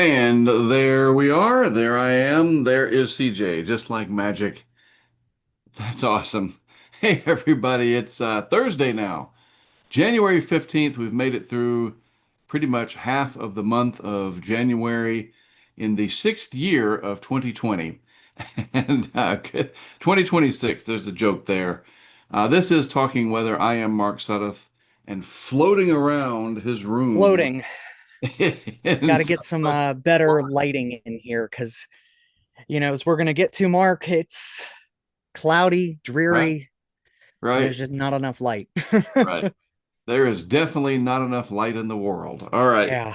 And there we are. There I am. There is CJ, just like magic. That's awesome. Hey, everybody. It's Thursday now, January 15th. We've made it through pretty much half of the month of January in the sixth year of 2020. And 2026, there's a joke there. This is Talking Weather. I am Mark Sudduth, and floating around his room Floating. in Got to get South some better lighting in here because, as we're going to get to, Mark, it's cloudy, right? dreary, and Right. there's just not enough light. Right. There is definitely not enough light in the world. All right. Yeah.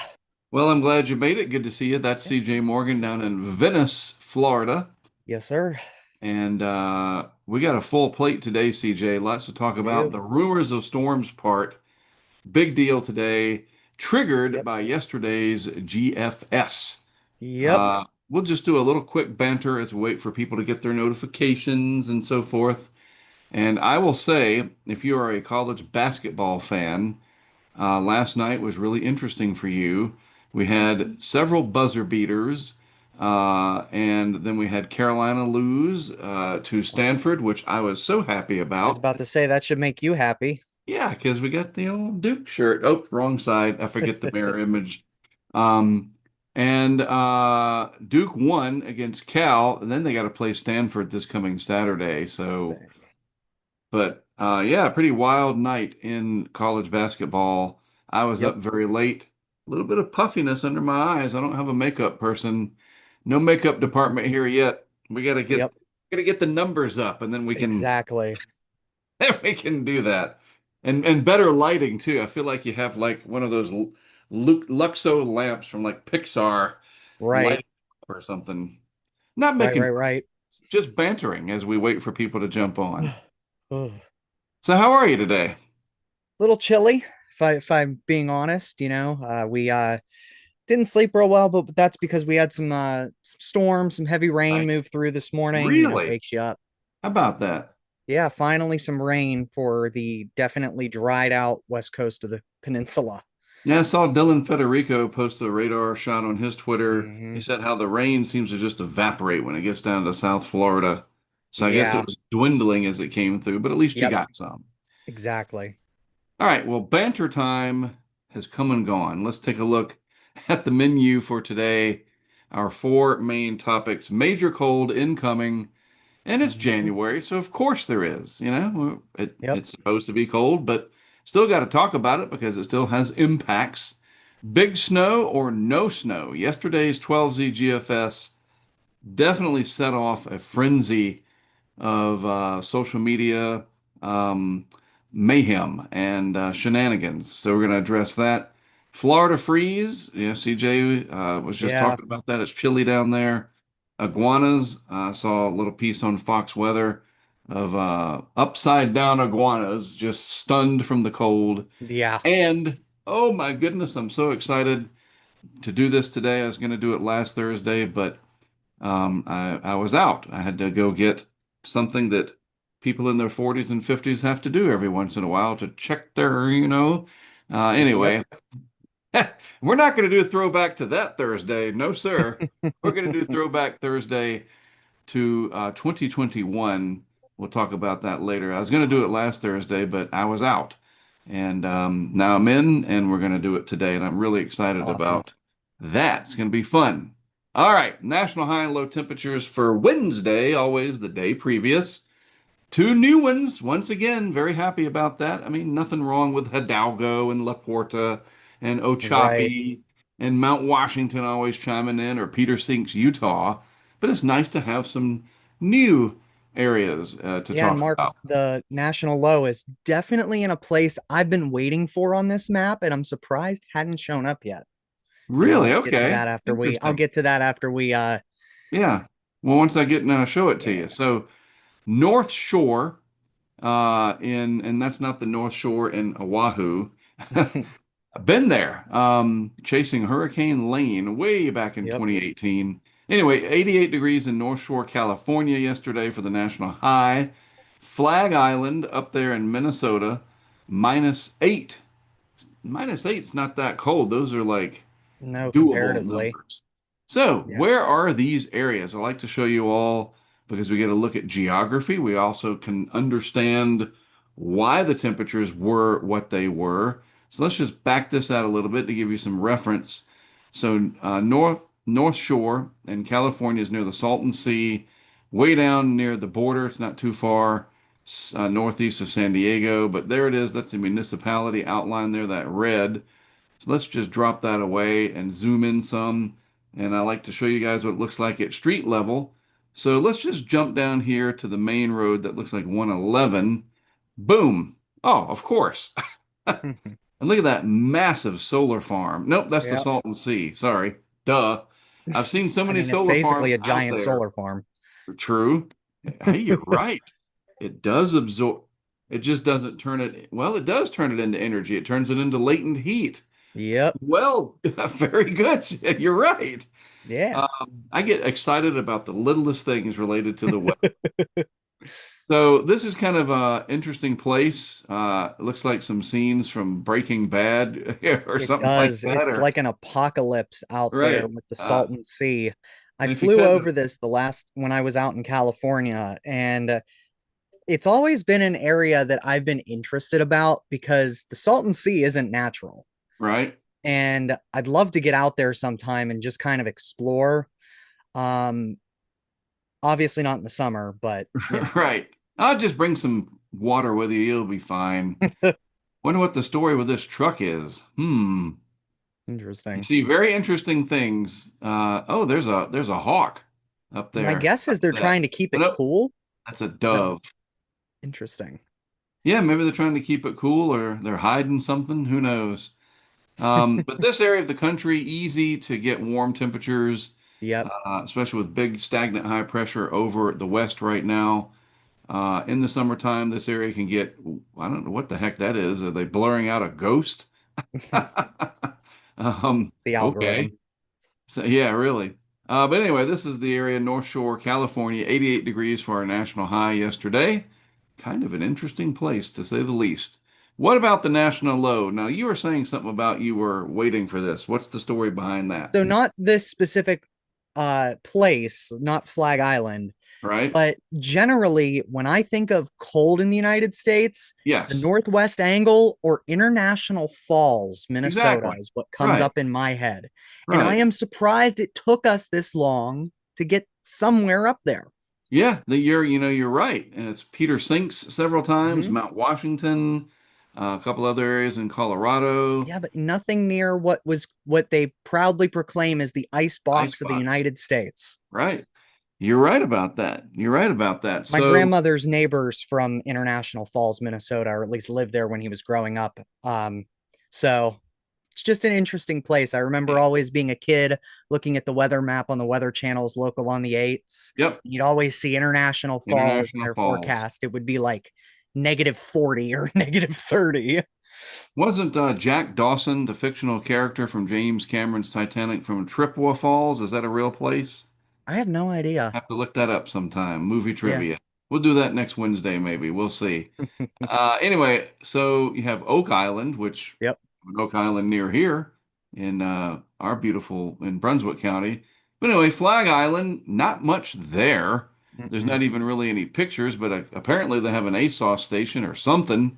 Well, I'm glad you made it. Good to see you. That's Yep. CJ Morgan down in Venice, Florida. Yes, sir. And we got a full plate today, CJ. Lots to talk We about. do. The rumors of storms part. Big deal today, triggered Yep. by yesterday's GFS. Yep. We'll just do a little quick banter as we wait for people to get their notifications and so forth. And I will say, if you are a college basketball fan, last night was really interesting for you. We had several buzzer beaters, and then we had Carolina lose to Stanford, which I was so happy I was about. about to say that should make you happy. Yeah, because we got the old Duke shirt. Oh, wrong side. I forget the mirror image. Um, and Duke won against Cal, and then they got to play Stanford this coming Saturday. So Interesting. but yeah, pretty wild night in college basketball. I was up Yep. very late. A little bit of puffiness under my eyes. I don't have a makeup person. No makeup department here yet. We Yep. gotta get the numbers up, and then we can Exactly. then we can do that. And better lighting too. I feel like you have like one of those Luxo lamps from like Pixar Right. lighting up or something. Not Right. making Right. fun, Right. just bantering as we wait for people to jump on. Ugh. So how are you today? Little chilly, if I'm being honest. We didn't sleep real well, but that's because we had some storms, some heavy rain Right. move through this morning. Really? Wakes you up. How about that? Yeah, finally some rain for the definitely dried out west coast of the peninsula. Yeah, I saw Dylan Federico post a radar shot on his Twitter. He Hmm. said how the rain seems to just evaporate when it gets down to South Florida. So I guess it Yeah. was dwindling as it came through, but at least you Yep. got some. Exactly. All right, well, banter time has come and gone. Let's take a look at the menu for today. Our four main topics: major cold incoming, and it's Hmm. January, so of course there is. Yep. It's supposed to be cold, but still got to talk about it because it still has impacts. Big snow or no snow. Yesterday's 12Z GFS definitely set off a frenzy of social media um, mayhem and shenanigans. So we're going to address that. Florida freeze. Yeah, CJ was just Yeah. talking about that. It's chilly down there. Iguanas. I saw a little piece on Fox Weather of upside down iguanas just stunned from the cold. Yeah. And oh my goodness, I'm so excited to do this today. I was going to do it last Thursday, but I was out. I had to go get something that people in their 40s and 50s have to do every once in a while to check their. Yep. Anyway, we're not going to do a throwback to that Thursday. No, sir. We're going to do Throwback Thursday to 2021. We'll talk about that later. I was going to do it Awesome. last Thursday, but I was out. And now I'm in, and we're going to do it today. And I'm really excited Awesome. about that. It's going to be fun. All right. National high and low temperatures for Wednesday, always the day previous. Two new ones. Once again, very happy about that. I mean, nothing wrong with Hidalgo and La Porta and Right. Ochopee and Mount Washington always chiming in or Peter Sinks, Utah. But it's nice to have some new areas to Yeah, and talk Mark, about. the national low is definitely in a place I've been waiting for on this map, and I'm surprised hadn't shown up yet. Really? Get to Okay. that after I'll Interesting. get to that after we Yeah. Well, once I get now, show it to yeah. you. So North Shore, and that's not the North Shore in Oahu. I've been there, chasing Hurricane Lane way back in Yep. 2018. Anyway, 88 degrees in North Shore, California yesterday for the national high. Flag Island up there in Minnesota, -8. -8's not that cold. Those are like No, doable comparatively. numbers. So, Yeah. where are these areas? I like to show you all because we get a look at geography. We also can understand why the temperatures were what they were. So let's just back this out a little bit to give you some reference. So, North Shore in California is near the Salton Sea, way down near the border. It's not too far northeast of San Diego, but there it is. That's the municipality outline there, that red. So let's just drop that away and zoom in some. And I like to show you guys what it looks like at street level. So let's just jump down here to the main road that looks like 111. Boom. Oh, of course. And look at that massive solar farm. Nope, that's the Yep. Salton Sea. Sorry. Duh. I've seen so I many mean, it's solar basically farms a out giant there. solar farm. True. Hey, you're right. It does absorb. It just doesn't turn it. Well, it does turn it into energy. It turns it into latent heat. Yep. Well, very good. You're right. Yeah. I get excited about the littlest things related to the weather. So this is kind of a interesting place. It looks like some scenes from Breaking Bad or It something like does. that. It's Or like an apocalypse out there right. with the Salton Sea. I And if you flew cut over this the last when I was out in California, and it's always been an area that I've been interested about because the Salton Sea isn't natural. right, And I'd love to get out there sometime and just kind of explore. Um, Obviously not in the summer, but you know. right. I'll just bring some water with you. You'll be fine. Wonder what the story with this truck is. Hmm. You Interesting. see very interesting things. Oh, there's a hawk up My there. guess is What's they're that? trying to keep Oh, it nope, cool. that's a Is that dove. interesting? Yeah, maybe they're trying to keep it cool or they're hiding something. Who knows? But this area of the country, easy to get warm temperatures, Yep. especially with big stagnant high pressure over the west right now. In the summertime, this area can get, I don't know what the heck that is. Are they blurring out a ghost? The Okay. algorithm. So yeah, really. But anyway, this is the area, North Shore, California, 88 degrees for our national high yesterday. Kind of an interesting place, to say the least. What about the national low? Now, you were saying something about you were waiting for this. What's the story behind that? So not this specific place, not Flag Island, Right? but generally when I think of cold in the United States, the Yes, Northwest Angle or International Falls, Minnesota exactly. is what comes Right, up in my head. And I right. am surprised it took us this long to get somewhere up there. Yeah, you're right. And it's Peter Sinks several times, Mhm. Mount Washington, a couple other areas in Colorado, Yeah, but nothing near what they proudly proclaim as the ice box of the icebox. United States. Right. You're right about that. You're right about that. My So, grandmother's neighbors from International Falls, Minnesota, or at least lived there when he was growing up. So it's just an interesting place. I remember always being a kid looking at the weather map on the Weather Channel's local on the eights. yep, You'd always see International Falls in International their Falls. forecast. It would be like -40 or -30. Wasn't Jack Dawson the fictional character from James Cameron's Titanic from Chippewa Falls? Is that a real place? I have no idea. Have to look that up sometime. Movie Yeah. trivia. We'll do that next Wednesday, maybe. We'll see. Anyway, so you have Oak Island, which Yep. Oak Island near here in our beautiful in Brunswick County. But anyway, Flag Island, not much there. There's Mm-mm. not even really any pictures, but apparently they have an ASOS station or something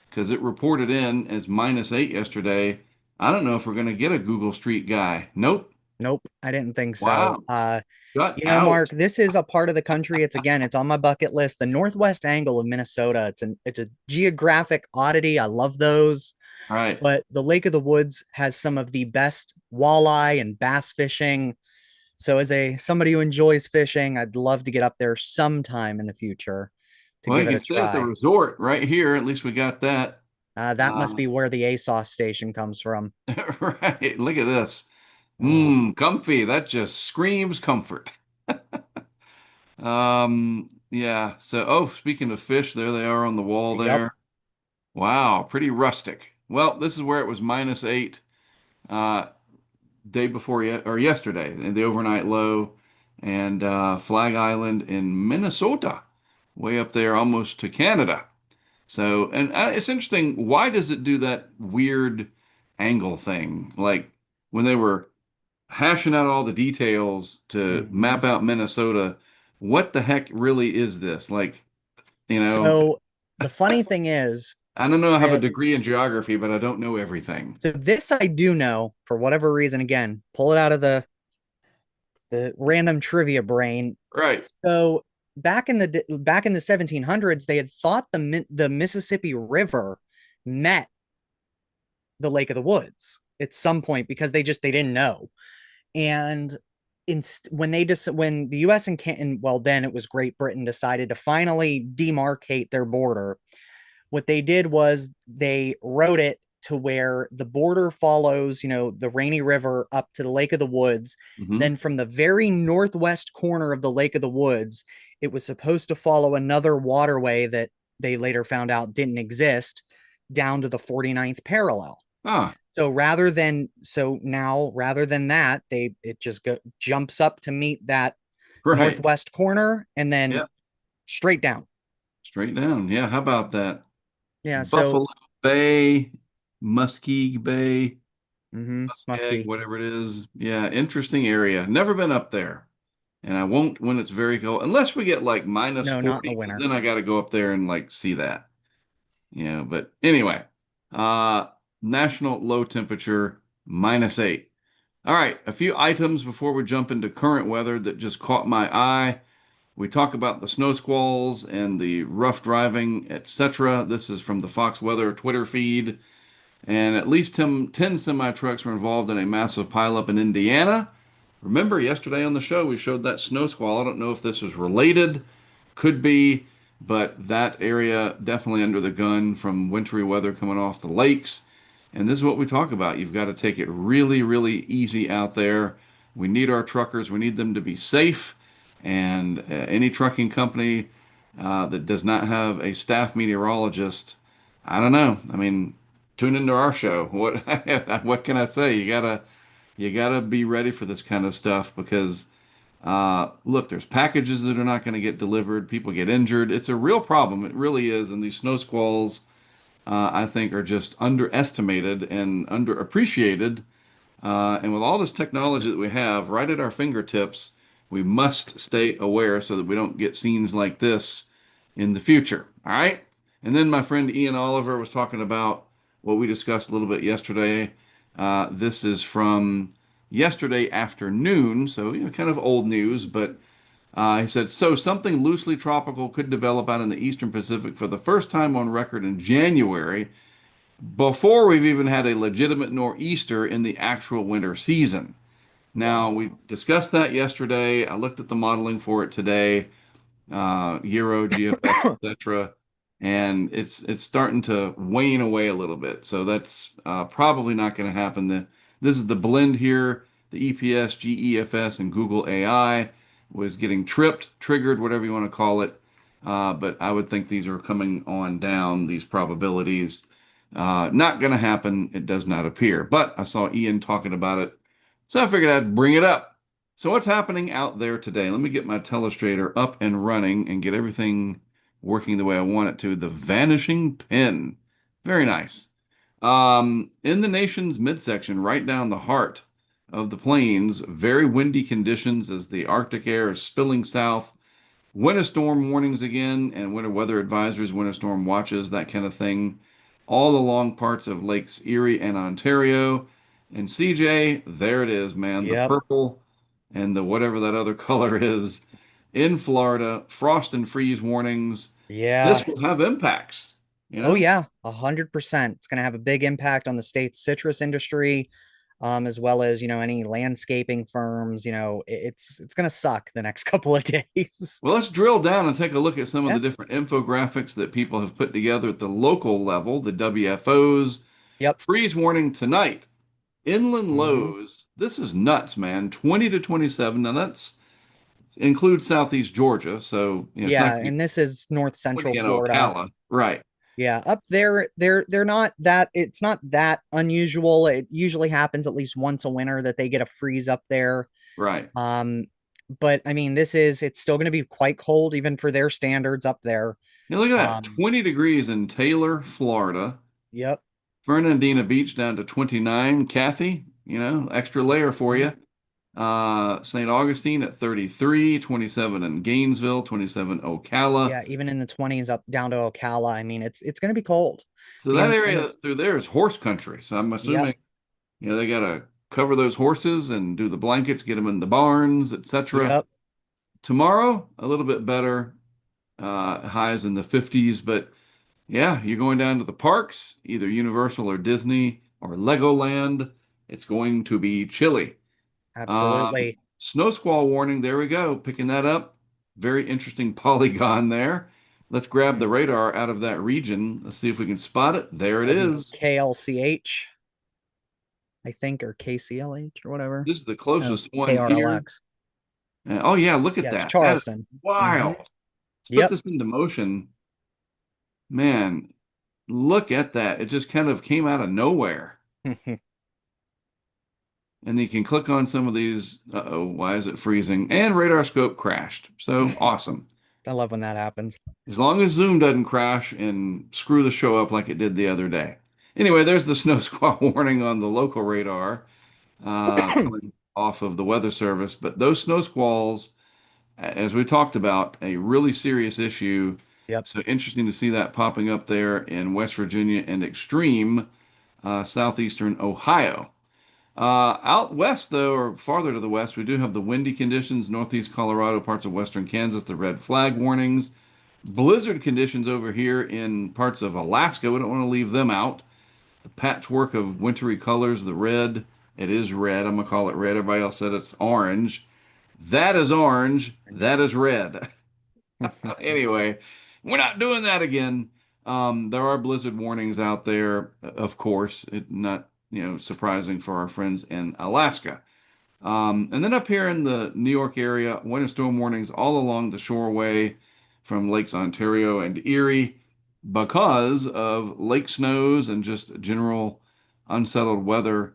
because it reported in as -8 yesterday. I don't know if we're going to get a Google Street guy. Nope. Nope, I didn't think so. Wow. Shut Mark, out. this is a part of the country. It's on my bucket list. The Northwest Angle of Minnesota. It's a geographic oddity. I love those. All right. But the Lake of the Woods has some of the best walleye and bass fishing. So as a somebody who enjoys fishing, I'd love to get up there sometime in the future to Well, you give it can a stay at the try. resort right here. At least we got that. That Uh, must be where the ASOS station comes from. right. Look at this. Oh, Comfy. That just screams comfort. Yeah. So, oh, speaking of fish, there they are on the wall yep. there. Wow, pretty rustic. Well, this is where it was -8 uh day before yet or yesterday, and the overnight low, and Flag Island in Minnesota, way up there almost to Canada. So, and it's interesting. Why does it do that weird angle thing? Like when they were hashing out all the details to Hmm. map out Minnesota. What the heck really is this? Like, you know, So the funny thing is I don't know. I have a that degree in geography, but I don't know everything. so this I do know for whatever reason. Again, pull it out of the random trivia brain. Right. So back in the 1700s, they had thought the Mississippi River met the Lake of the Woods at some point because they didn't know. And when the U.S. and well, then it was Great Britain, decided to finally demarcate their border, what they did was they wrote it to where the border follows, the Rainy River up to the Lake of the Woods. Hmm. Then from the very northwest corner of the Lake of the Woods, it was supposed to follow another waterway that they later found out didn't exist down to the 49th parallel. Ah, So rather than that, it just jumps up to meet that right. northwest corner and then Yeah. straight down. Straight down. Yeah. How about that? Yeah, so Buffalo Bay, Muskegon Bay, Muskeg, musky. whatever it is. Yeah. Interesting area. Never been up there. And I won't when it's very cold, unless we get like minus No, not in the 40, because winter. then I got to go up there and like see that. But anyway, uh, national low temperature -8. All right, a few items before we jump into current weather that just caught my eye. We talk about the snow squalls and the rough driving, etc. This is from the Fox Weather Twitter feed. And at least 10 semi trucks were involved in a massive pileup in Indiana. Remember, yesterday on the show, we showed that snow squall. I don't know if this was related, could be, but that area definitely under the gun from wintry weather coming off the lakes. And this is what we talk about. You've got to take it really, really easy out there. We need our truckers, we need them to be safe. And any trucking company that does not have a staff meteorologist, I don't know. I mean, tune into our show. What what can I say? You gotta be ready for this kind of stuff because look, there's packages that are not going to get delivered. People get injured. It's a real problem. It really is. And these snow squalls, I think, are just underestimated and underappreciated. And with all this technology that we have right at our fingertips, we must stay aware so that we don't get scenes like this in the future. All right. And then my friend Ian Oliver was talking about what we discussed a little bit yesterday. This is from yesterday afternoon, so kind of old news, but he said, so something loosely tropical could develop out in the eastern Pacific for the first time on record in January, before we've even had a legitimate nor'easter in the actual winter season. Now, we discussed that yesterday. I looked at the modeling for it today, Euro, GFS, etc., and it's starting to wane away a little bit. So that's probably not going to happen. This is the blend here. The EPS, GEFS, and Google AI was getting tripped, triggered, whatever you want to call it. But I would think these are coming on down, these probabilities. Not going to happen. It does not appear. But I saw Ian talking about it, so I figured I'd bring it up. So what's happening out there today? Let me get my telestrator up and running and get everything working the way I want it to. The vanishing pin. Very nice. In the nation's midsection, right down the heart of the plains, very windy conditions as the Arctic air is spilling south. Winter storm warnings again, and winter weather advisories, winter storm watches, that kind of thing, all along parts of Lakes Erie and Ontario. And CJ, there it is, man, the Yep. purple and the whatever that other color is in Florida, frost and freeze warnings. Yeah. This will have impacts, you Oh know? yeah, 100%. It's going to have a big impact on the state's citrus industry, as well as any landscaping firms. It's going to suck the next couple of days. Well, let's drill down and take a look at some of the Yeah. different infographics that people have put together at the local level, the WFOs. Yep. Freeze warning tonight. Inland Hmm. lows. This is nuts, man. 20 to 27. Now that's includes southeast Georgia, so it's not Yeah, going to be and this is north 20 central in Florida. Ocala. Right, Yeah, up there, they're not that. It's not that unusual. It usually happens at least once a winter that they get a freeze up there. right. Um, but I mean, it's still going to be quite cold even for their standards up there. Now look at that. Um, 20 degrees in Taylor, Florida. yep. Fernandina Beach down to 29. Kathy, extra layer for Mhm. you. St. Augustine at 33, 27 in Gainesville, 27 Ocala. Yeah, even in the 20s up down to Ocala. I mean, it's going to be cold. So that Being in area this. through there is horse country. So I'm Yep. assuming, they got to cover those horses and do the blankets, get them in the barns, etc. Yep. Tomorrow, a little bit better, highs in the 50s, but yeah, you're going down to the parks, either Universal or Disney or Legoland. It's going to be chilly. Absolutely. Snow squall warning. There we go. Picking that up. Very interesting polygon there. Let's grab the Mhm. radar out of that region. Let's see if we can spot it. There it That'd be is. KLCH, I think, or KCLH or whatever. This is the No, closest one here. KRLX. Oh yeah, look at Yeah, it's that. That is Charleston. Hmm. wild. Let's put Yep. this into motion. Man, look at that. It just kind of came out of nowhere. And you can click on some of these. Uh-oh, why is it freezing? And radar scope crashed. So awesome. I love when that happens. As long as Zoom doesn't crash and screw the show up like it did the other day. Anyway, there's the snow squall warning on the local radar coming off of the weather service. But those snow squalls, as we talked about, a really serious issue. Yep. So interesting to see that popping up there in West Virginia and extreme southeastern Ohio. Out west, though, or farther to the west, we do have the windy conditions, northeast Colorado, parts of western Kansas, the red flag warnings. Blizzard conditions over here in parts of Alaska. We don't want to leave them out. The patchwork of wintry colors, the red. It is red. I'm going to call it red. Everybody else said it's orange. That is orange. That is red. Anyway, we're not doing that again. There are blizzard warnings out there, of course. Not, surprising for our friends in Alaska. And then up here in the New York area, winter storm warnings all along the shoreway from Lakes Ontario and Erie because of lake snows and just general unsettled weather.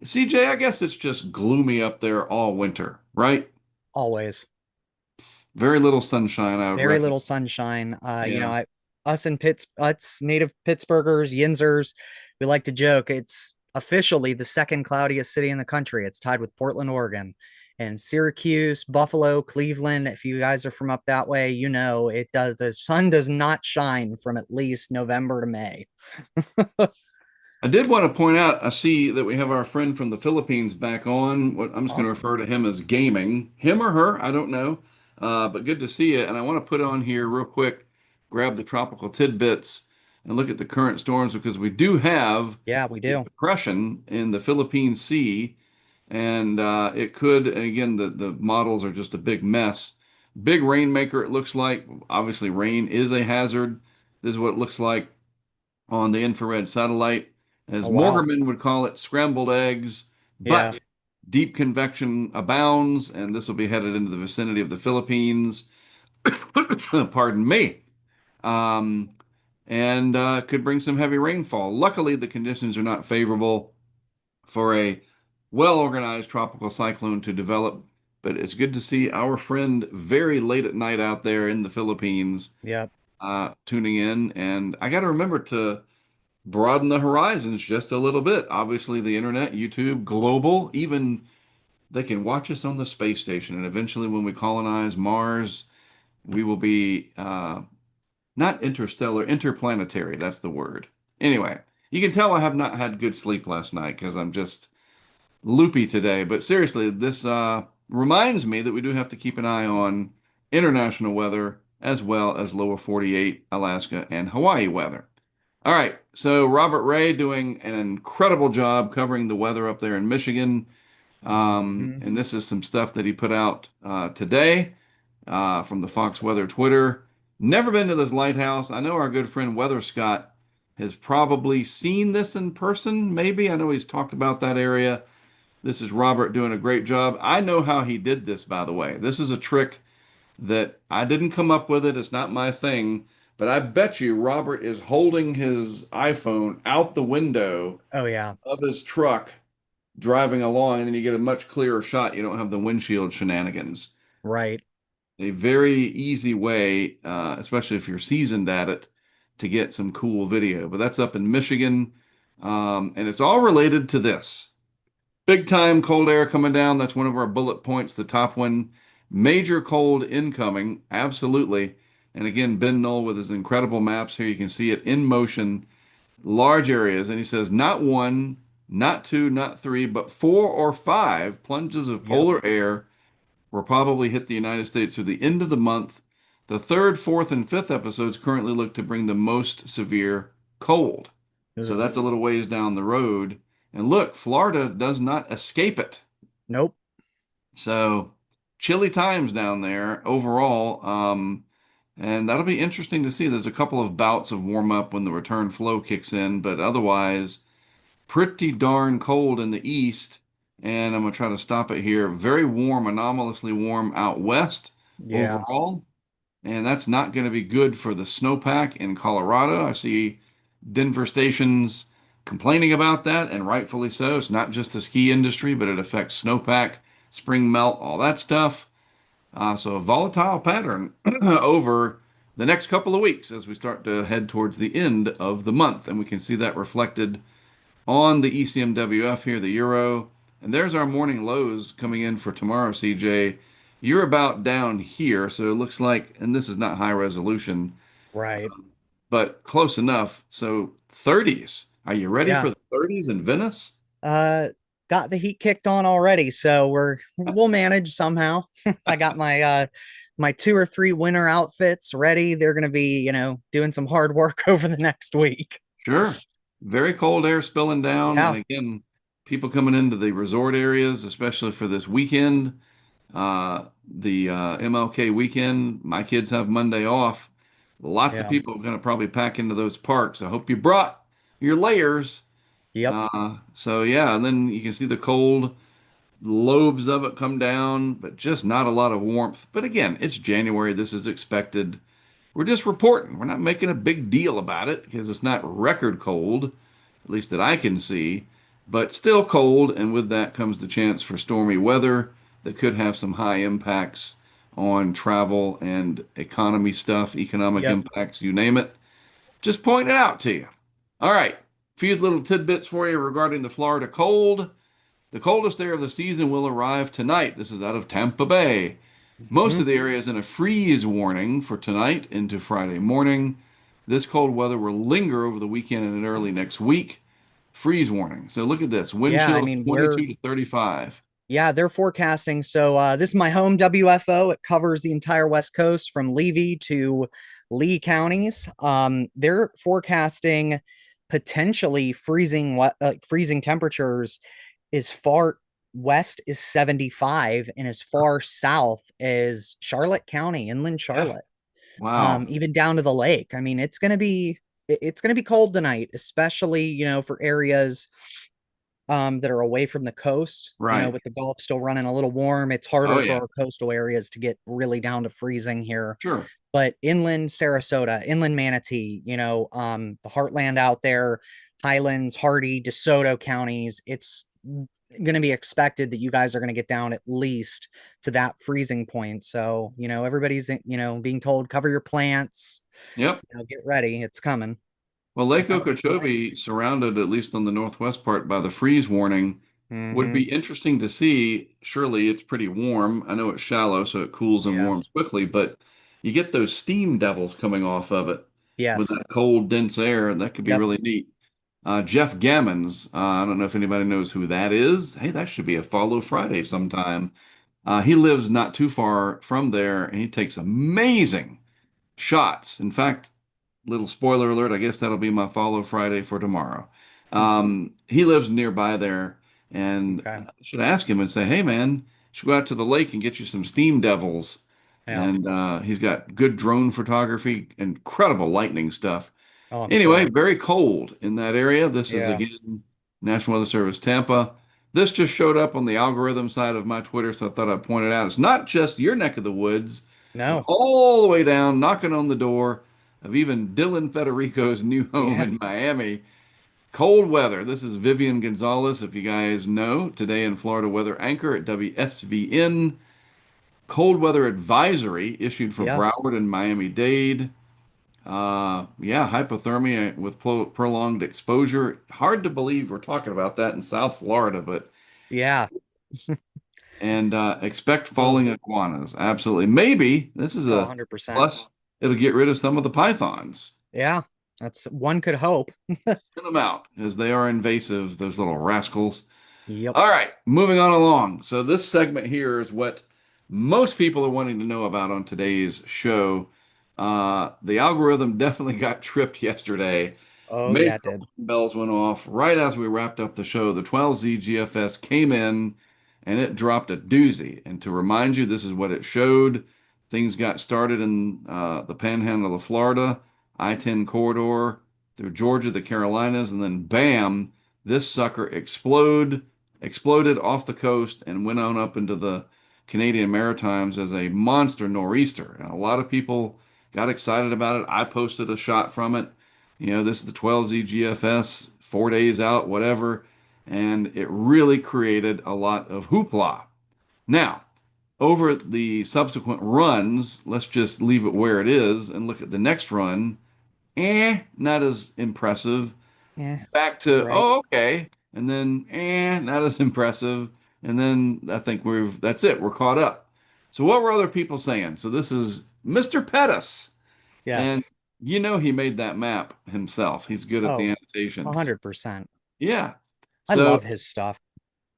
CJ, I guess it's just gloomy up there all winter, right? Always. Very little sunshine, I would Very reckon. little sunshine. Yeah. Us in us native Pittsburghers, Yinzers, we like to joke. It's officially the second cloudiest city in the country. It's tied with Portland, Oregon, and Syracuse, Buffalo, Cleveland. If you guys are from up that way, you know it does. The sun does not shine from at least November to May. I did want to point out, I see that we have our friend from the Philippines back on. What I'm just going to Awesome. refer to him as gaming, him or her, I don't know. But good to see you. And I want to put on here real quick, grab the tropical tidbits and look at the current storms because we do have Yeah, we a do. depression in the Philippine Sea, and it could. And again, the models are just a big mess. Big rainmaker, it looks like. Obviously, rain is a hazard. This is what it looks like on the infrared satellite. As Oh wow. Morgerman would call it, scrambled eggs, Yeah. but deep convection abounds, and this will be headed into the vicinity of the Philippines. Pardon me. Um, and could bring some heavy rainfall. Luckily, the conditions are not favorable for a well organized tropical cyclone to develop. But it's good to see our friend very late at night out there in the Philippines Yep. tuning in. And I got to remember to broaden the horizons just a little bit. Obviously, the internet, YouTube, global, even they can watch us on the space station. And eventually, when we colonize Mars, we will be not interstellar, interplanetary. That's the word. Anyway, you can tell I have not had good sleep last night because I'm just loopy today. But seriously, this reminds me that we do have to keep an eye on international weather as well as lower 48, Alaska, and Hawaii weather. All right, so Robert Ray doing an incredible job covering the weather up there in Michigan. Mhm. And this is some stuff that he put out today from the Fox Weather Twitter. Never been to this lighthouse. I know our good friend Weather Scott has probably seen this in person, maybe. I know he's talked about that area. This is Robert doing a great job. I know how he did this, by the way. This is a trick that I didn't come up with it. It's not my thing. But I bet you Robert is holding his iPhone out the window Oh yeah. of his truck driving along, and then you get a much clearer shot. You don't have the windshield shenanigans. Right. A very easy way, especially if you're seasoned at it, to get some cool video. But that's up in Michigan, and it's all related to this. Big time cold air coming down. That's one of our bullet points. The top one, major cold incoming. Absolutely. And again, Ben Knoll with his incredible maps here. You can see it in motion, large areas. And he says not one, not two, not three, but four or five plunges of Yep. polar air will probably hit the United States through the end of the month. The third, fourth, and fifth episodes currently look to bring the most severe cold. So Ugh. that's a little ways down the road. And look, Florida does not escape it. Nope. So chilly times down there overall. And that'll be interesting to see. There's a couple of bouts of warm up when the return flow kicks in, but otherwise, pretty darn cold in the east. And I'm going to try to stop it here. Very warm, anomalously warm out west Yeah. overall. And that's not going to be good for the snowpack in Colorado. I see Denver stations complaining about that, and rightfully so. It's not just the ski industry, but it affects snowpack, spring melt, all that stuff. So a volatile pattern over the next couple of weeks as we start to head towards the end of the month. And we can see that reflected on the ECMWF here, the Euro. And there's our morning lows coming in for tomorrow, CJ. You're about down here, so it looks like, and this is not high resolution, Right. but close enough. So 30s. Are you ready Yeah. for the 30s in Venice? Uh, got the heat kicked on already, so we'll manage somehow. I got my two or three winter outfits ready. They're gonna be, doing some hard work over the next week. Sure. Very cold air spilling down. And Yeah. again, people coming into the resort areas, especially for this weekend, the MLK weekend. My kids have Monday off. Lots of Yeah. people are going to probably pack into those parks. I hope you brought your layers. Yep. So yeah, and then you can see the cold lobes of it come down, but just not a lot of warmth. But again, it's January. This is expected. We're just reporting. We're not making a big deal about it because it's not record cold, at least that I can see, but still cold. And with that comes the chance for stormy weather that could have some high impacts on travel and economy stuff, economic Yep. impacts, you name it. Just point it out to you. All right. Few little tidbits for you regarding the Florida cold. The coldest day of the season will arrive tonight. This is out of Tampa Bay. Most Hmm. of the area is in a freeze warning for tonight into Friday morning. This cold weather will linger over the weekend and early next week. Freeze warning. So look at this. Wind Yeah, I chill mean, 22 to 35. yeah, they're forecasting. So this is my home WFO. It covers the entire West Coast from Levy to Lee counties. They're forecasting potentially freezing temperatures as far west as 75 and as far south as Charlotte County, inland Yeah. Charlotte, Wow. even down to the lake. I mean, it's gonna be cold tonight, especially for areas that are away from the coast. Right. With the Gulf still running a little warm, it's Oh, harder for yeah. our coastal areas to get really down to freezing here. Sure. But inland Sarasota, inland Manatee, the heartland out there, Highlands, Hardy, DeSoto counties, it's going to be expected that you guys are going to get down at least to that freezing point. So, everybody's, being told cover your plants, Yep. get ready. It's coming. Well, I Lake know what it's like. Okeechobee, surrounded at least on the northwest part by the freeze warning, would Mm-hmm. be interesting to see. Surely it's pretty warm. I know it's shallow, so it cools and Yeah. warms quickly, but you get those steam devils coming off of it with Yes. that cold, dense air, and that could be Yep. really neat. Jeff Gammons, I don't know if anybody knows who that is. Hey, that should be a follow Friday sometime. He lives not too far from there, and he takes amazing shots. In fact, little spoiler alert, I guess that'll be my follow Friday for tomorrow. He lives nearby there, and Okay. I should ask him and say, hey, man, you should go out to the lake and get you some steam devils. Yeah. And he's got good drone photography, incredible lightning stuff. Oh, I'm Anyway, sure. very cold in that area. This is Yeah. again National Weather Service Tampa. This just showed up on the algorithm side of my Twitter, so I thought I'd point it out. It's not just your neck of the woods, but No. all the way down, knocking on the door of even Dylan Federico's new home Yeah. in Miami. Cold weather. This is Vivian Gonzalez, if you guys know, today in Florida weather anchor at WSVN. Cold weather advisory issued for Yeah. Broward and Miami-Dade. Yeah, hypothermia with prolonged exposure. Hard to believe we're talking about that in South Florida, but Yeah. And expect Oh, falling iguanas. Absolutely. Maybe this is oh, a 100%. plus. It'll get rid of some of the pythons. Yeah. That's one could hope. Send them out as they are invasive, those little rascals. Yep. All right, moving on along. So this segment here is what most people are wanting to know about on today's show. The algorithm definitely got tripped yesterday. Oh, yeah, Major it did. bells went off right as we wrapped up the show. The 12Z GFS came in and it dropped a doozy. And to remind you, this is what it showed. Things got started in the panhandle of Florida, I-10 corridor through Georgia, the Carolinas, and then bam, this sucker exploded off the coast and went on up into the Canadian Maritimes as a monster nor'easter. And a lot of people got excited about it. I posted a shot from it. This is the 12Z GFS, 4 days out, whatever. And it really created a lot of hoopla. Now, over the subsequent runs, let's just leave it where it is and look at the next run. Not as impressive. Yeah, Back you're to, right. oh, okay. And then, not as impressive. And then I think that's it. We're caught up. So what were other people saying? So this is Mr. Pettis. And Yes. he made that map himself. He's good at the Oh, annotations. 100%. Yeah. I So love his stuff.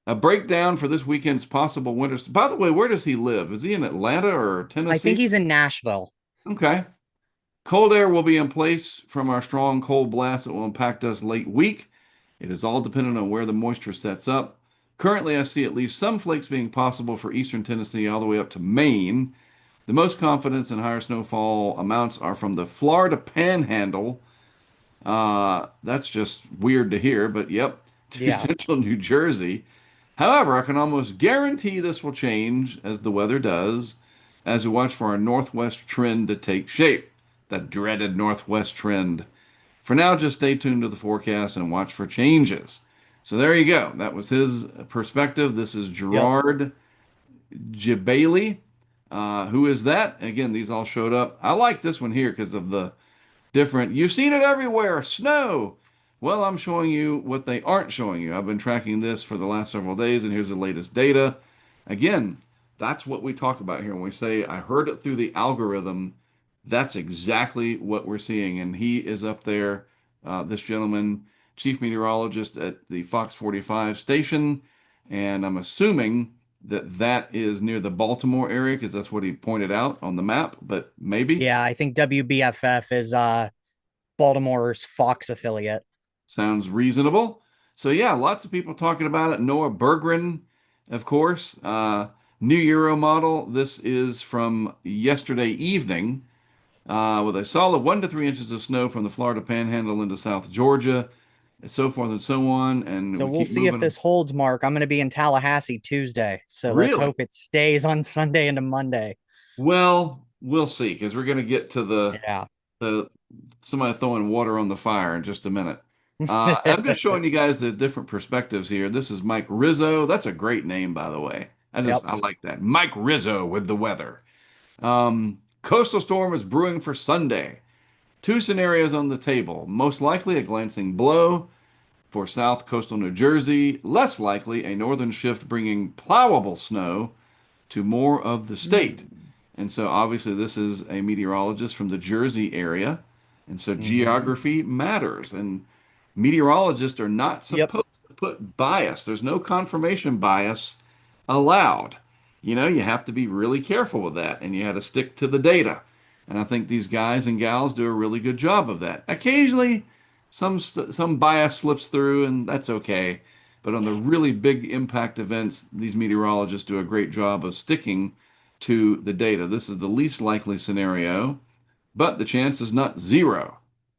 a breakdown for this weekend's possible winter. By the way, where does he live? Is he in Atlanta or I think Tennessee? he's in Nashville. Okay. Cold air will be in place from our strong cold blast that will impact us late week. It is all dependent on where the moisture sets up. Currently, I see at least some flakes being possible for eastern Tennessee all the way up to Maine. The most confidence in higher snowfall amounts are from the Florida Panhandle. That's just weird to hear, but yep, to Yeah. central New Jersey. However, I can almost guarantee this will change as the weather does, as we watch for our northwest trend to take shape. The dreaded northwest trend. For now, just stay tuned to the forecast and watch for changes. So there you go. That was his perspective. This is Yep. Gerard Jabali. Who is that? Again, these all showed up. I like this one here because of the different. You've seen it everywhere. Snow. Well, I'm showing you what they aren't showing you. I've been tracking this for the last several days, and here's the latest data. Again, that's what we talk about here when we say I heard it through the algorithm. That's exactly what we're seeing, and he is up there. This gentleman, chief meteorologist at the Fox 45 station, and I'm assuming that that is near the Baltimore area because that's what he pointed out on the map. But maybe. Yeah, I think WBFF is Baltimore's Fox affiliate. Sounds reasonable. So yeah, lots of people talking about it. Noah Berggren, of course, new Euro model. This is from yesterday evening, with a solid 1 to 3 inches of snow from the Florida Panhandle into South Georgia, and so forth and so on. And So we we'll keep see if moving. this holds, Mark. I'm going to be in Tallahassee Tuesday. So let's Really? hope it stays on Sunday into Monday. Well, we'll see because we're going to get to Yeah. the somebody throwing water on the fire in just a minute. I'm just showing you guys the different perspectives here. This is Mike Rizzo. That's a great name, by the way. Yep. I like that. Mike Rizzo with the weather. Coastal storm is brewing for Sunday. Two scenarios on the table. Most likely a glancing blow for south coastal New Jersey. Less likely a northern shift bringing plowable snow to more of the state. And so obviously this is a meteorologist from the Jersey area. And so Hmm. geography matters. And meteorologists are not Yep. supposed to put bias. There's no confirmation bias allowed. You have to be really careful with that and you have to stick to the data. And I think these guys and gals do a really good job of that. Occasionally some bias slips through and that's okay. But on the really big impact events, these meteorologists do a great job of sticking to the data. This is the least likely scenario, but the chance is not zero.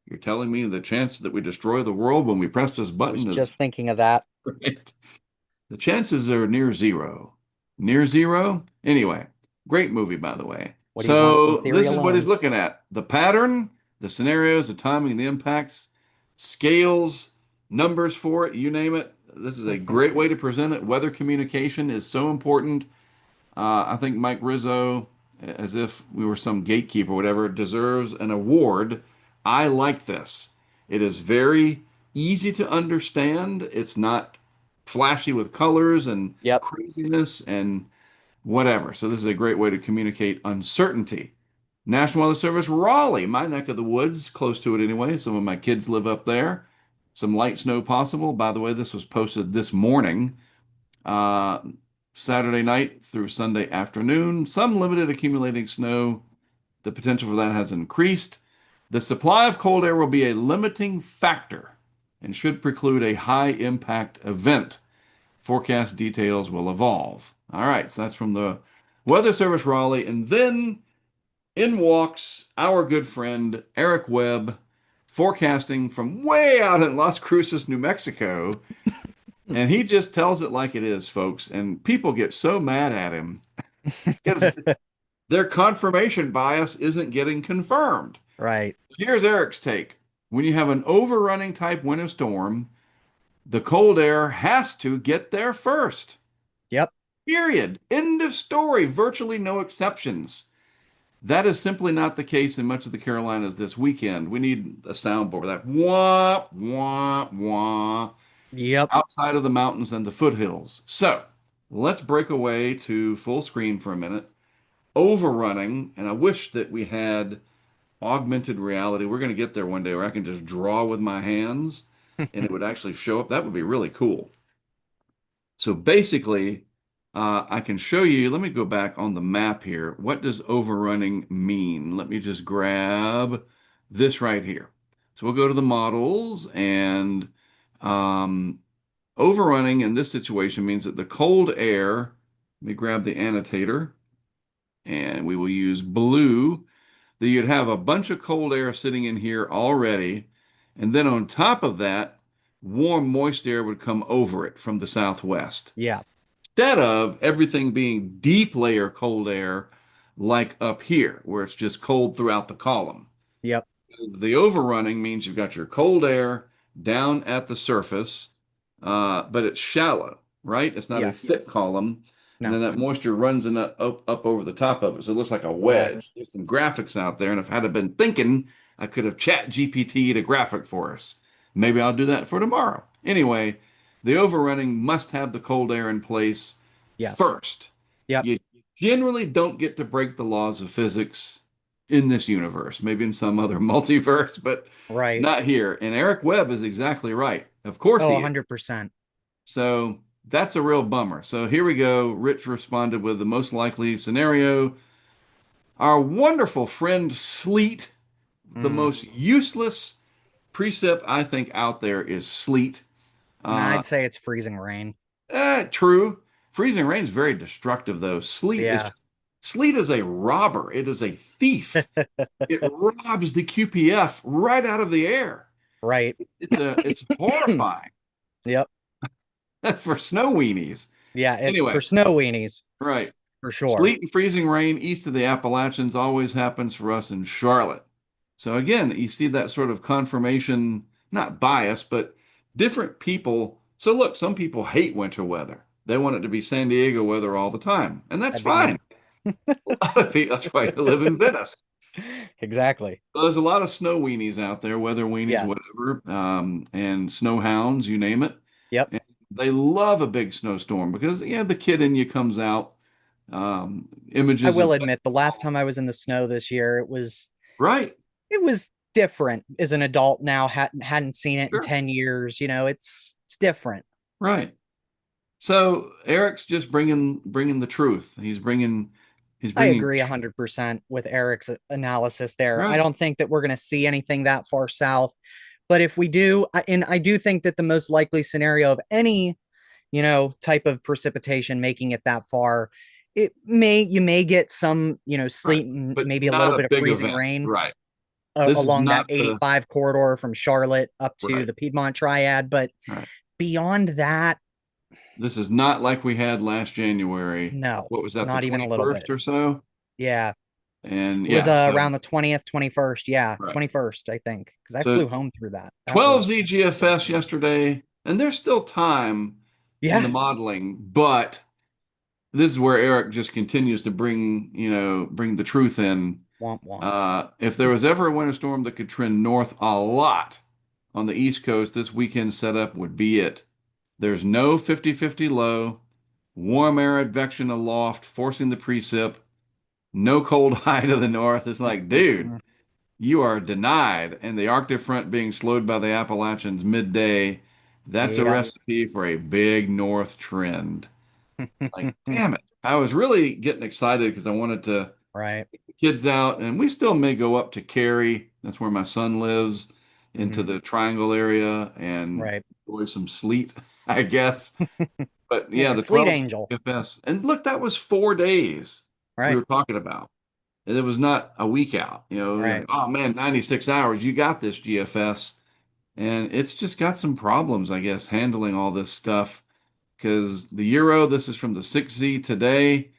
You're telling me the chance that we destroy the world when we press this I was button is just thinking of that. right. The chances are near zero. Near zero? Anyway, great movie, by the way. What do you want from So theory this is what he's alone? looking at. The pattern, the scenarios, the timing, the impacts, scales, numbers for it, you name it. This is a great way to present it. Weather communication is so important. I think Mike Rizzo, as if we were some gatekeeper or whatever, deserves an award. I like this. It is very easy to understand. It's not flashy with colors and Yep. craziness and whatever. So this is a great way to communicate uncertainty. National Weather Service Raleigh, my neck of the woods, close to it anyway. Some of my kids live up there. Some light snow possible. By the way, this was posted this morning, uh, Saturday night through Sunday afternoon. Some limited accumulating snow. The potential for that has increased. The supply of cold air will be a limiting factor and should preclude a high impact event. Forecast details will evolve. All right, so that's from the Weather Service Raleigh. And then in walks our good friend Eric Webb, forecasting from way out in Las Cruces, New Mexico. And he just tells it like it is, folks. And people get so mad at him because their confirmation bias isn't getting confirmed. Right. Here's Eric's take. When you have an overrunning type winter storm, the cold air has to get there first. Yep. Period. End of story. Virtually no exceptions. That is simply not the case in much of the Carolinas this weekend. We need a soundboard that wah, wah, wah Yep. outside of the mountains and the foothills. So let's break away to full screen for a minute. Overrunning, and I wish that we had augmented reality. We're going to get there one day where I can just draw with my hands and it would actually show up. That would be really cool. So basically, I can show you. Let me go back on the map here. What does overrunning mean? Let me just grab this right here. So we'll go to the models and overrunning in this situation means that the cold air, let me grab the annotator and we will use blue, that you'd have a bunch of cold air sitting in here already. And then on top of that, warm, moist air would come over it from the southwest. Yeah. Instead of everything being deep layer cold air like up here, where it's just cold throughout the column. Yep. Because the overrunning means you've got your cold air down at the surface, but it's shallow, right? It's not a Yes. thick column. And No. then that moisture runs up over the top of it. So it looks like a Yeah. wedge. There's some graphics out there. And if I had been thinking, I could have chat GPT'd a graphic for us. Maybe I'll do that for tomorrow. Anyway, the overrunning must have the cold air in place Yes. first. Yep. You generally don't get to break the laws of physics in this universe, maybe in some other multiverse, but Right. not here. And Eric Webb is exactly right. Of course Oh, he is. 100%. So that's a real bummer. So here we go. Rich responded with the most likely scenario. Our wonderful friend sleet, the Mm. most useless precip I think out there is sleet. Uh, I'd say it's freezing rain. True. Freezing rain is very destructive, though. Yeah. Sleet is a robber. It is a thief. It robs the QPF right out of the air. Right. It's horrifying Yep. for snow weenies. Yeah. For Anyway, snow weenies, right. for sure. Sleet and freezing rain east of the Appalachians always happens for us in Charlotte. So again, you see that sort of confirmation, not bias, but different people. So look, some people hate winter weather. They want it to be San Diego weather all the time, and that's That'd be me. fine. A lot of people, that's why you live in Venice. Exactly. So there's a lot of snow weenies out there, weather weenies, Yeah. whatever, and snow hounds, you name it. Yep. And they love a big snowstorm because, the kid in you comes out. I Images will of, admit the last time I was in the snow this year, right, it was different as an adult now, hadn't seen it in sure, 10 years. It's different. right. So Eric's just bringing the truth. He's I bringing agree 100% with Eric's analysis there. I right, don't think that we're going to see anything that far south. But if we do, and I do think that the most likely scenario of any, type of precipitation making it that far, you may get some, right, sleet and but maybe a not little a bit of big freezing event, rain right? This is along that not the 85 corridor from Charlotte up to right, the Piedmont Triad. But right. beyond that, This is not like we had last January. no, What was that, the not even a little 21st bit. or so? Yeah. And It was yeah, so around the 20th, 21st. Yeah, right. 21st, I think, because I So flew home through that. That 12 was, ZGFS yesterday, and there's still time in yeah, the modeling, but this is where Eric just continues to bring the truth in. womp womp. If there was ever a winter storm that could trend north a lot on the East Coast, this weekend setup would be it. There's no 50-50 low, warm air advection aloft, forcing the precip, no cold high to the north. It's like, dude, you are denied. And the Arctic front being slowed by the Appalachians midday, that's a Yep. recipe for a big north trend. Like, damn it. I was really getting excited because I wanted to Right. get the kids out, and we still may go up to Cary. That's where my son lives, into Hmm. the Triangle area and Right. enjoy some sleet, I guess. But Yeah, yeah, the Sleet 12 Angel. GFS. And look, that was 4 days we Right. were talking about. And it was not a week out. You're Right. like, oh man, 96 hours, you got this GFS. And it's just got some problems, I guess, handling all this stuff. Because the Euro, this is from the 6Z today,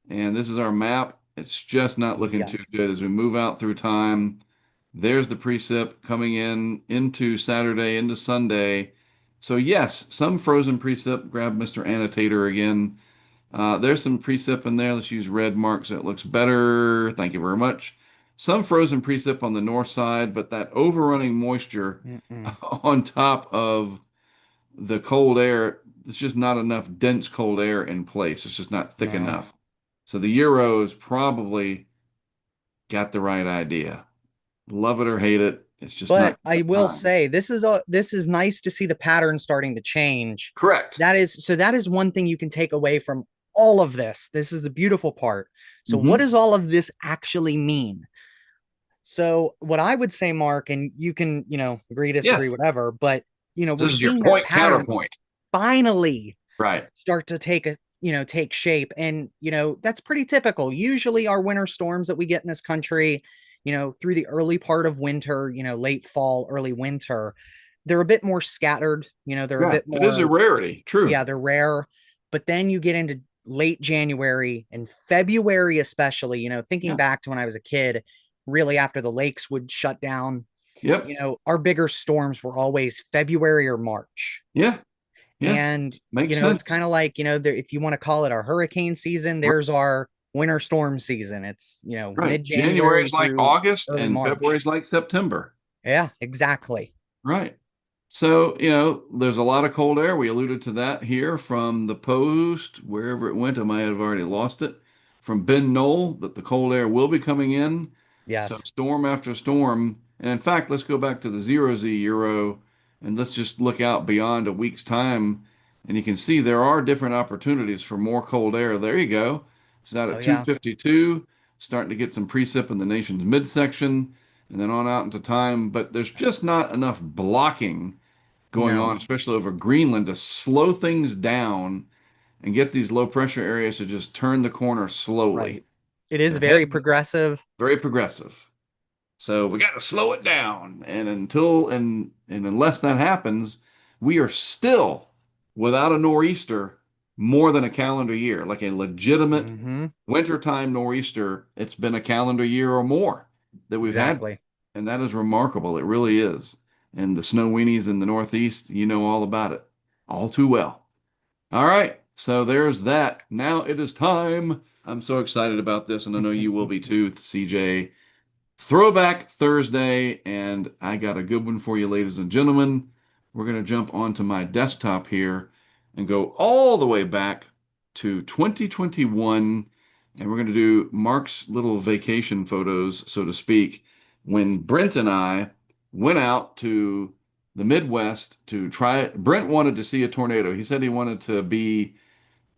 and this is our map. It's just not looking too Yuck. good as we move out through time. There's the precip coming in into Saturday, into Sunday. So yes, some frozen precip. Grab Mr. Annotator again. There's some precip in there. Let's use red mark so it looks better. Thank you very much. Some frozen precip on the north side, but that overrunning moisture Mm-mm. on top of the cold air, there's just not enough dense cold air in place. It's just not thick No. enough. So the Euros probably got the right idea. Love it or hate it, it's just But not I will time. say this is nice to see the pattern starting to change. Correct. That is one thing you can take away from all of this. This is the beautiful part. So what Hmm. does all of this actually mean? So what I would say, Mark, and you can, agree, Yeah, disagree, whatever, but we're this is your seeing that point pattern counterpoint. finally Right. start to take shape. And that's pretty typical. Usually our winter storms that we get in this country, through the early part of winter, late fall, early winter, they're a bit more scattered, they're a Yeah, bit it is a more, rarity. True. yeah, they're rare. But then you get into late January and February, especially, thinking Yeah. back to when I was a kid, really after the lakes would shut down, Yep. our bigger storms were always February or March. Yeah. Yeah. And, Makes it's sense. kind of like, if you want to call it our hurricane season, Right. there's our winter storm season. It's, Right. mid January January is like through August early and February March. is like September. Yeah, exactly. Right. So, there's a lot of cold air. We alluded to that here from the post, wherever it went. I might have already lost it. From Ben Knoll, that the cold air will be coming in. So, Yes. storm after storm. And in fact, let's go back to the zero Z Euro and let's just look out beyond a week's time. And you can see there are different opportunities for more cold air. There you go. It's out Oh, at yeah. 252, starting to get some precip in the nation's midsection and then on out into time. But there's just not enough blocking going No, on, especially over Greenland, to slow things down and get these low pressure areas to just turn the corner slowly. right. It is They're very heading progressive. very progressive. So we got to slow it down. And unless that happens, we are still without a nor'easter more than a calendar year, like a legitimate Hmm. wintertime nor'easter. It's been a calendar year or more that we've had. Exactly. And that is remarkable. It really is. And the snow weenies in the Northeast, you know all about it, all too well. All right. So there's that. Now it is time. I'm so excited about this, and I know you will be too, CJ. Throwback Thursday, and I got a good one for you, ladies and gentlemen. We're going to jump onto my desktop here and go all the way back to 2021, and we're going to do Mark's little vacation photos, so to speak, when Brent and I went out to the Midwest to try it. Brent wanted to see a tornado. He said he wanted to be,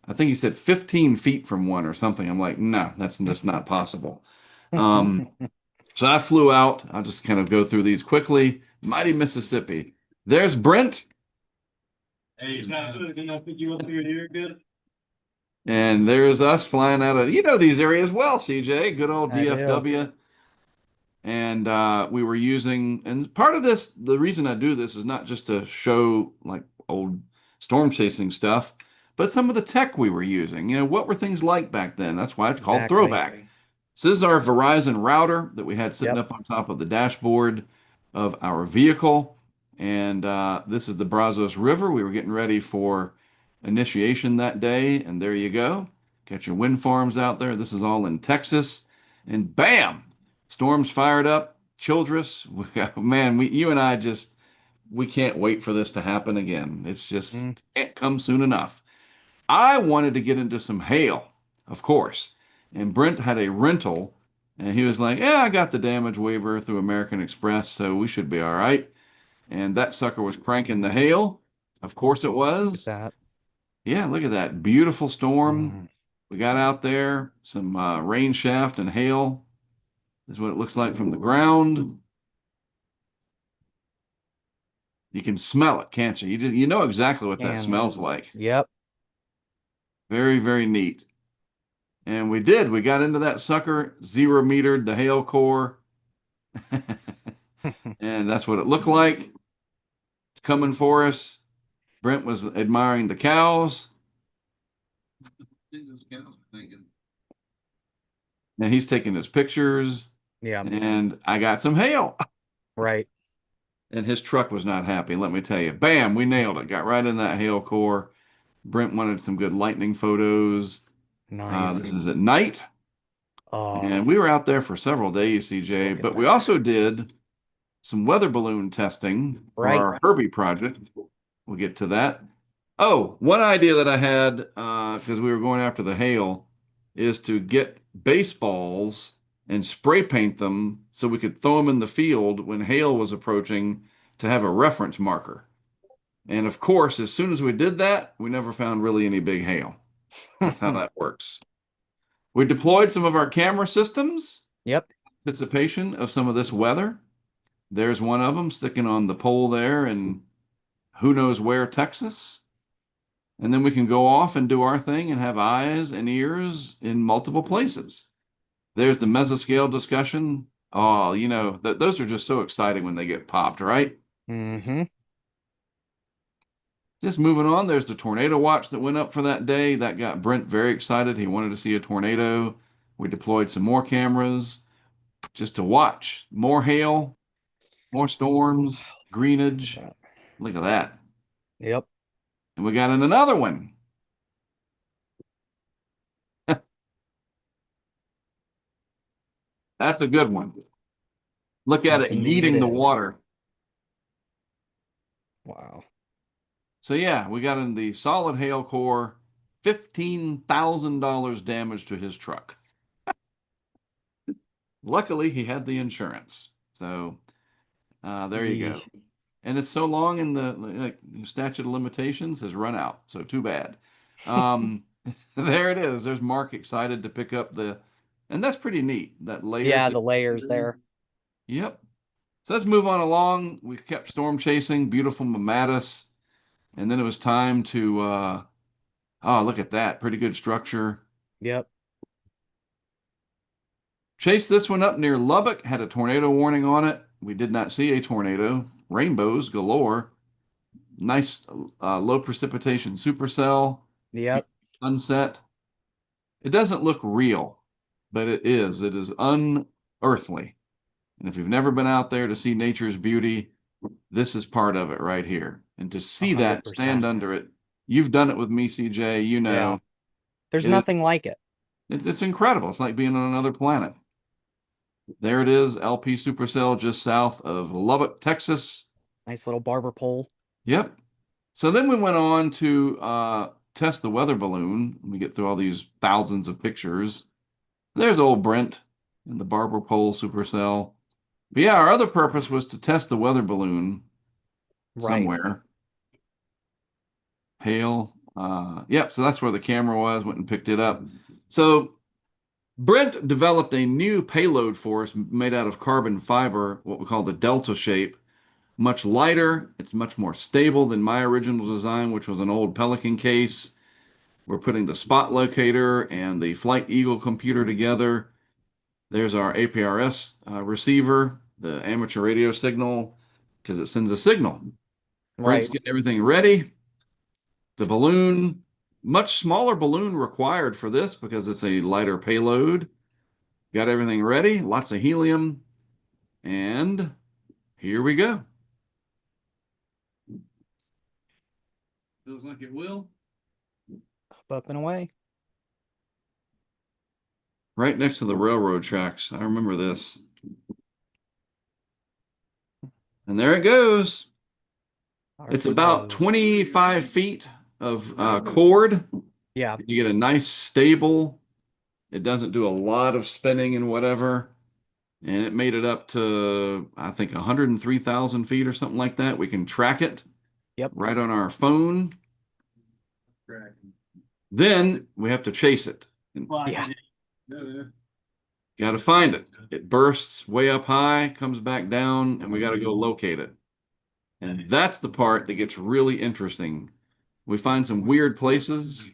I think he said 15 feet from one or something. I'm like, no, that's just not possible. Um, so I flew out. I'll just kind of go through these quickly. Mighty Mississippi. There's Brent, Hey, it's not good. Can I pick you up here? You're good. and there's us flying out of, these areas well, CJ. Good old I do. DFW. And we were using, and part of this, the reason I do this is not just to show like old storm chasing stuff, but some of the tech we were using. What were things like back then? That's why it's called Exactly. Throwback. So this is our Verizon router that we had sitting Yep. up on top of the dashboard of our vehicle. And this is the Brazos River. We were getting ready for initiation that day. And there you go. Got your wind farms out there. This is all in Texas. And bam, storms fired up. Childress. Man, you and I just we can't wait for this to happen again. It's just Mm, can't come soon enough. I wanted to get into some hail, of course. And Brent had a rental, and he was like, "Yeah, I got the damage waiver through American Express, so we should be all right." And that sucker was cranking the hail. Of course it look at was. that. Yeah, look at that beautiful storm. Mm, We got out there, some rain shaft and hail. This is what it looks like from the ground. You can smell it, can't you? You know exactly what that and smells like. yep. Very, very neat. And we did. We got into that sucker, 0 metered the hail core, and that's what it looked like coming for us. Brent was admiring the cows. And he's taking his pictures, Yeah, and I got some hail. right. And his truck was not happy, let me tell you. Bam, we nailed it. Got right in that hail core. Brent wanted some good lightning photos. Nice. This is at night. Oh, And we were out there for several days, CJ, look at but we that. also did some weather balloon testing for Right. our Herbie project. We'll get to that. Oh, one idea that I had, because we were going after the hail, is to get baseballs and spray paint them so we could throw them in the field when hail was approaching to have a reference marker. And of course, as soon as we did that, we never found really any big hail. That's how that works. We deployed some of our camera systems Yep. in anticipation of some of this weather. There's one of them sticking on the pole there in who knows where, Texas. And then we can go off and do our thing and have eyes and ears in multiple places. There's the mesoscale discussion. Oh, those are just so exciting when they get popped, right? Mm-hmm. Just moving on, there's the tornado watch that went up for that day. That got Brent very excited. He wanted to see a tornado. We deployed some more cameras just to watch more hail, more storms, Look at greenage. that. Look at that. Yep. And we got in another one. That's a good one. Look at Yes, it indeed it yeeting the is. water. Wow. So yeah, we got in the solid hail core, $15,000 damage to his truck. Luckily, he had the insurance. So there you go. Yee. And it's so long in the like, statute of limitations has run out. So too bad. Um, there it is. There's Mark excited to pick up and that's pretty neat. That layered Yeah, the layers together. there. Yep. So let's move on along. We kept storm chasing, beautiful Mamatus. And then it was time to, oh, look at that. Pretty good structure. Yep. Chased this one up near Lubbock, had a tornado warning on it. We did not see a tornado. Rainbows galore. Nice low precipitation supercell. Yep. Sunset. It doesn't look real, but it is. It is unearthly. And if you've never been out there to see nature's beauty, this is part of it right here. And to see that, stand 100%. under it, you've done it with me, CJ, Yeah. There's it is, nothing like it. it's incredible. It's like being on another planet. There it is, LP Supercell just south of Lubbock, Texas. Nice little barber pole. Yep. So then we went on to test the weather balloon. We get through all these thousands of pictures. There's old Brent and the barber pole supercell. But yeah, our other purpose was to test the weather balloon Right. somewhere. Hail. Yep, so that's where the camera was, went and picked it up. So Brent developed a new payload for us made out of carbon fiber, what we call the Delta shape. Much lighter, it's much more stable than my original design, which was an old Pelican case. We're putting the spot locator and the Flight Eagle computer together. There's our APRS receiver, the amateur radio signal, because it sends a signal. Brent's Right. getting everything ready. The balloon, much smaller balloon required for this because it's a lighter payload. Got everything ready, lots of helium, and here we go. Feels like it will. Up and away. Right next to the railroad tracks. I remember this. And there it goes. It's Are about those? 25 feet of cord. Yeah. You get a nice stable. It doesn't do a lot of spinning and whatever. And it made it up to, I think, 103,000 feet or something like that. We can track it Yep. right on our phone. Then we have to chase it. And Yeah. got to find it. It bursts way up high, comes back down, and we got to go locate it. And that's the part that gets really interesting. We find some weird places.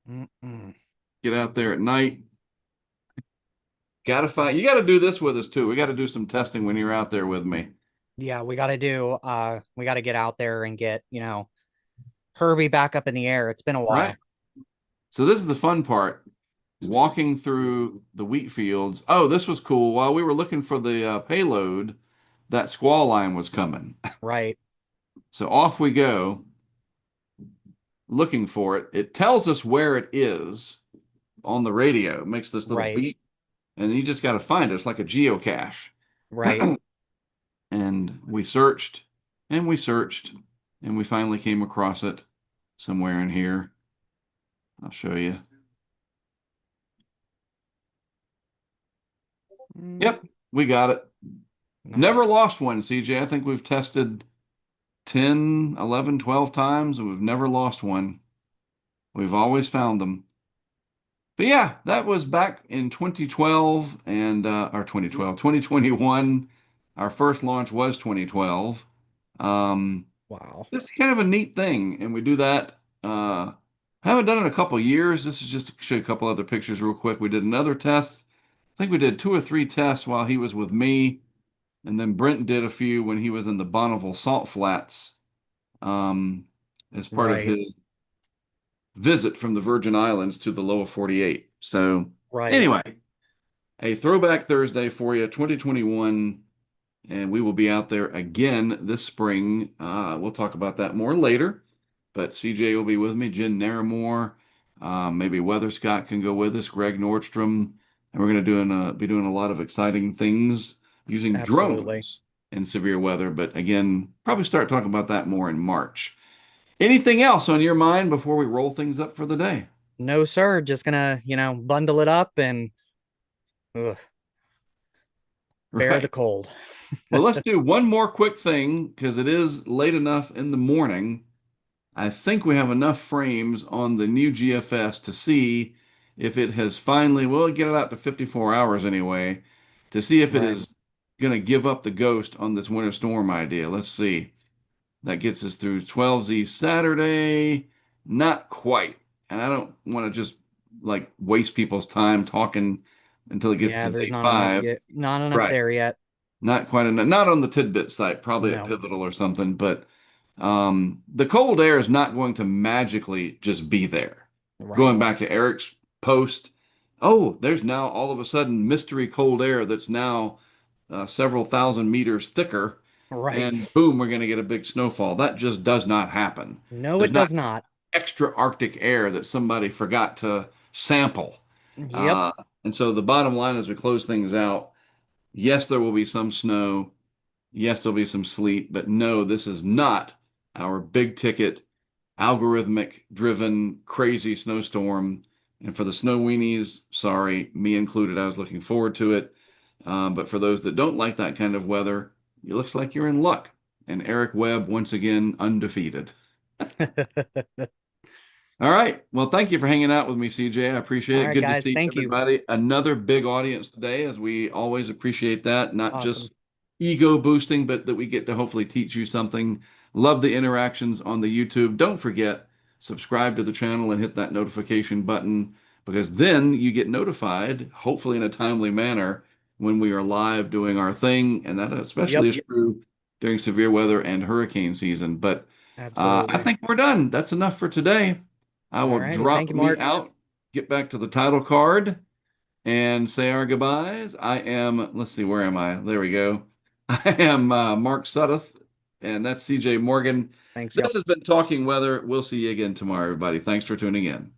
Mm-mm. Get out there at night. Got to find, you got to do this with us too. We got to do some testing when you're out there with me. Yeah, we got to get out there and get, Herbie back up in the air. It's been a Right. while. So this is the fun part. Walking through the wheat fields. Oh, this was cool. While we were looking for the payload, that squall line was coming. Right. So off we go looking for it. It tells us where it is on the radio. It makes this little Right. beep, and you just got to find it. It's like a geocache. Right. And we searched and we searched and we finally came across it somewhere in here. I'll show you. Mm, Yep, we got it. Never nice. lost one, CJ. I think we've tested 10, 11, 12 times and we've never lost one. We've always found them. But yeah, that was back in 2012 and or 2012, 2021. Our first launch was 2012. Um, Wow. This is kind of a neat thing, and we do that. I haven't done it in a couple years. This is just to show you a couple other pictures real quick. We did another test. I think we did 2 or 3 tests while he was with me, and then Brent did a few when he was in the Bonneville Salt Flats, um, as part of Right. his visit from the Virgin Islands to the lower 48. So Right. anyway, a throwback Thursday for you, 2021. And we will be out there again this spring. We'll talk about that more later. But CJ will be with me, Jen Naramore, maybe Weather Scott can go with us, Greg Nordstrom, and we're going to be doing a lot of exciting things using Absolutely. drones in severe weather. But again, probably start talking about that more in March. Anything else on your mind before we roll things up for the day? No, sir. Just gonna, bundle it up and ugh, bear the Right. cold. Well, let's do one more quick thing because it is late enough in the morning. I think we have enough frames on the new GFS to see if it has finally, we'll get it out to 54 hours anyway, to see if it Right. is going to give up the ghost on this winter storm idea. Let's see. That gets us through 12Z Saturday. Not quite. And I don't want to just like waste people's time talking until it gets Yeah, to there's day not enough 5. yet. Not enough Right. there yet. Not quite enough. Not on the Tidbit site, probably at No. Pivotal or something, but the cold air is not going to magically just be there. Right. Going back to Eric's post, oh, there's now all of a sudden mystery cold air that's now several thousand meters thicker, Right. and boom, we're going to get a big snowfall. That just does not happen. No, There's it not does not. extra Arctic air that somebody forgot to sample. Yep. Uh, and so the bottom line as we close things out, yes, there will be some snow. Yes, there'll be some sleet, but no, this is not our big ticket, algorithmic driven, crazy snowstorm. And for the snow weenies, sorry, me included, I was looking forward to it. But for those that don't like that kind of weather, it looks like you're in luck. And Eric Webb, once again, undefeated. All right. Well, thank you for hanging out with me, CJ. I appreciate All it. right, Good to guys. see Thank you. everybody. Another big audience today, as we always appreciate that. Not Awesome. just ego boosting, but that we get to hopefully teach you something. Love the interactions on the YouTube. Don't forget, subscribe to the channel and hit that notification button because then you get notified, hopefully in a timely manner, when we are live doing our thing. And that especially Yep. is true during severe weather and hurricane season. But I Absolutely. think we're done. That's enough for today. I All will righty. Thank drop you, me Mark. out, get back to the title card, and say our goodbyes. I am, let's see, where am I? There we go. I am Mark Sudduth, and that's CJ Morgan. Thanks, This y'all. has been Talking Weather. We'll see you again tomorrow, everybody. Thanks for tuning in.